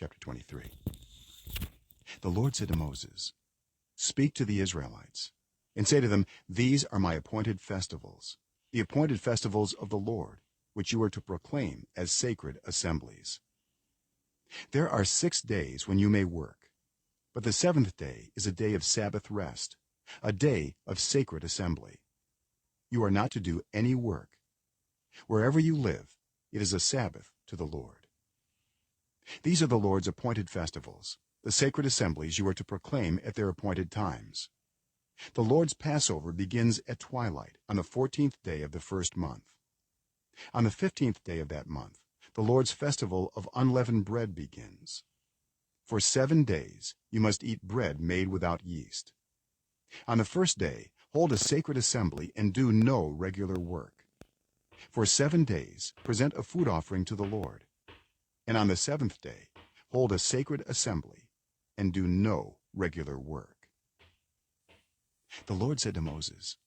chapter 23. The Lord said to Moses, "Speak to the Israelites and say to them, these are my appointed festivals, the appointed festivals of the Lord, which you are to proclaim as sacred assemblies. There are 6 days when you may work, but the 7th day is a day of Sabbath rest, a day of sacred assembly. You are not to do any work. Wherever you live, it is a Sabbath to the Lord. These are the Lord's appointed festivals, the sacred assemblies you are to proclaim at their appointed times. The Lord's Passover begins at twilight on the 14th day of the first month. On the 15th day of that month, the Lord's festival of unleavened bread begins. For 7 days you must eat bread made without yeast. On the first day, hold a sacred assembly and do no regular work. For 7 days present a food offering to the Lord, and on the 7th day hold a sacred assembly and do no regular work. The Lord said to Moses,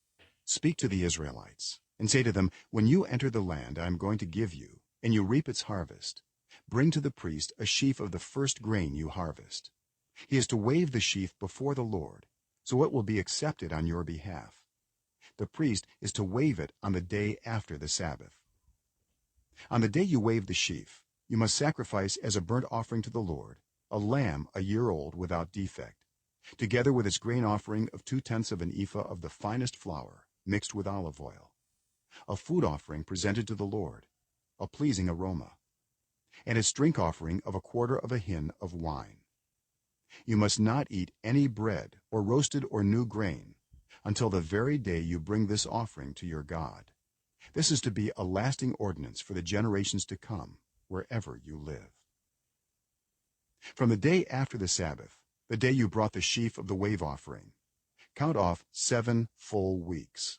"Speak to the Israelites and say to them, when you enter the land I am going to give you and you reap its harvest, bring to the priest a sheaf of the first grain you harvest. He is to wave the sheaf before the Lord, so it will be accepted on your behalf. The priest is to wave it on the day after the Sabbath. On the day you wave the sheaf, you must sacrifice as a burnt offering to the Lord a lamb a year old without defect, together with its grain offering of 2/10 of an ephah of the finest flour mixed with olive oil, a food offering presented to the Lord, a pleasing aroma, and its drink offering of 1/4 of a hin of wine. You must not eat any bread or roasted or new grain until the very day you bring this offering to your God. This is to be a lasting ordinance for the generations to come, wherever you live. From the day after the Sabbath, the day you brought the sheaf of the wave offering, count off 7 full weeks.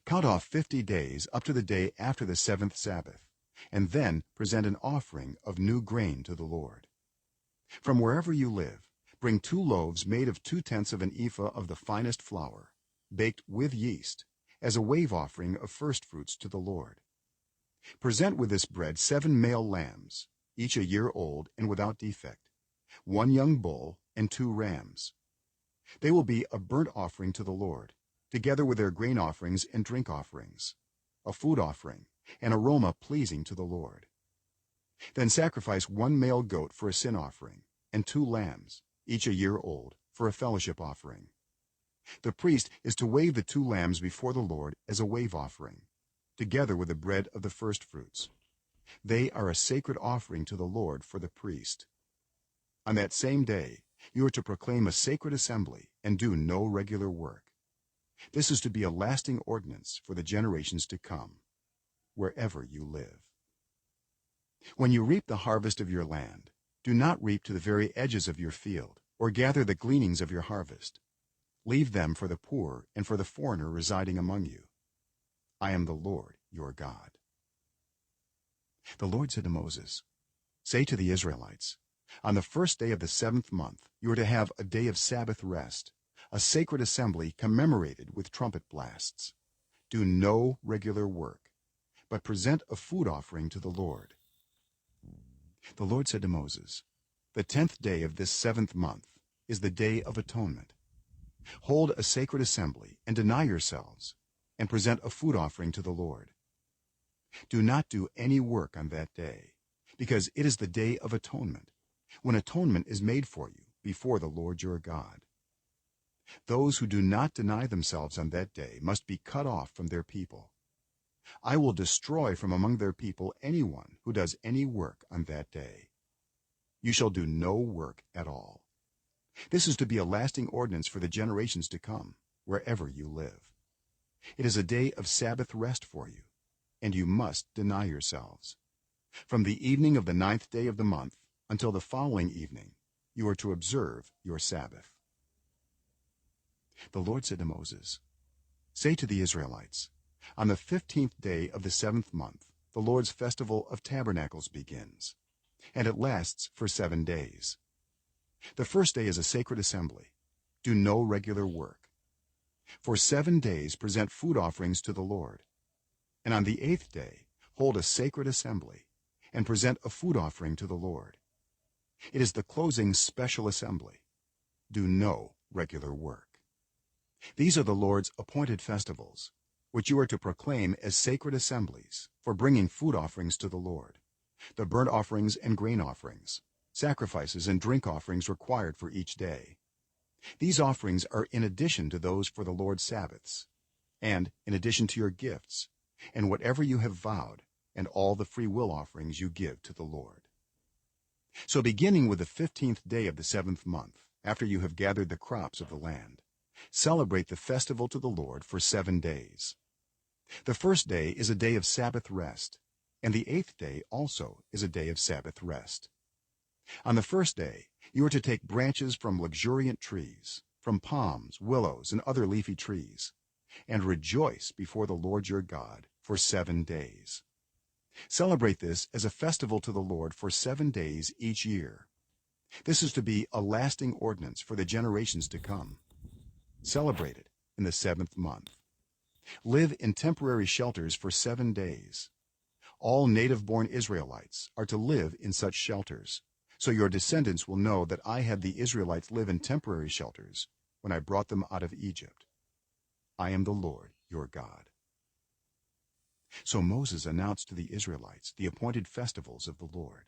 Count off 50 days up to the day after the 7th Sabbath, and then present an offering of new grain to the Lord. From wherever you live, bring 2 loaves made of 2/10 of an ephah of the finest flour, baked with yeast, as a wave offering of first fruits to the Lord. Present with this bread 7 male lambs, each a year old and without defect, 1 young bull and 2 rams. They will be a burnt offering to the Lord, together with their grain offerings and drink offerings, a food offering, an aroma pleasing to the Lord. Then sacrifice 1 male goat for a sin offering and 2 lambs, each a year old, for a fellowship offering. The priest is to wave the 2 lambs before the Lord as a wave offering, together with the bread of the first fruits. They are a sacred offering to the Lord for the priest. On that same day you are to proclaim a sacred assembly and do no regular work. This is to be a lasting ordinance for the generations to come, wherever you live. When you reap the harvest of your land, do not reap to the very edges of your field or gather the gleanings of your harvest. Leave them for the poor and for the foreigner residing among you. I am the Lord your God." The Lord said to Moses, "Say to the Israelites, on the first day of the 7th month you are to have a day of Sabbath rest, a sacred assembly commemorated with trumpet blasts. Do no regular work, but present a food offering to the Lord." The Lord said to Moses, "The 10th day of this 7th month is the Day of Atonement. Hold a sacred assembly and deny yourselves and present a food offering to the Lord. Do not do any work on that day, because it is the Day of Atonement, when atonement is made for you before the Lord your God. Those who do not deny themselves on that day must be cut off from their people. I will destroy from among their people anyone who does any work on that day. You shall do no work at all. This is to be a lasting ordinance for the generations to come, wherever you live. It is a day of Sabbath rest for you, and you must deny yourselves. From the evening of the 9th day of the month until the following evening, you are to observe your Sabbath." The Lord said to Moses, "Say to the Israelites, on the 15th day of the 7th month the Lord's festival of tabernacles begins, and it lasts for 7 days. The first day is a sacred assembly. Do no regular work. For 7 days present food offerings to the Lord, and on the 8th day hold a sacred assembly and present a food offering to the Lord. It is the closing special assembly. Do no regular work. These are the Lord's appointed festivals, which you are to proclaim as sacred assemblies for bringing food offerings to the Lord, the burnt offerings and grain offerings, sacrifices and drink offerings required for each day. These offerings are in addition to those for the Lord's Sabbaths, and in addition to your gifts and whatever you have vowed, and all the free will offerings you give to the Lord. So beginning with the 15th day of the 7th month, after you have gathered the crops of the land, celebrate the festival to the Lord for 7 days. The first day is a day of Sabbath rest, and the 8th day also is a day of Sabbath rest. On the first day you are to take branches from luxuriant trees, from palms, willows, and other leafy trees, and rejoice before the Lord your God for 7 days. Celebrate this as a festival to the Lord for 7 days each year. This is to be a lasting ordinance for the generations to come. Celebrate it in the 7th month. Live in temporary shelters for 7 days. All native-born Israelites are to live in such shelters, so your descendants will know that I had the Israelites live in temporary shelters when I brought them out of Egypt. I am the Lord your God. So Moses announced to the Israelites the appointed festivals of the Lord.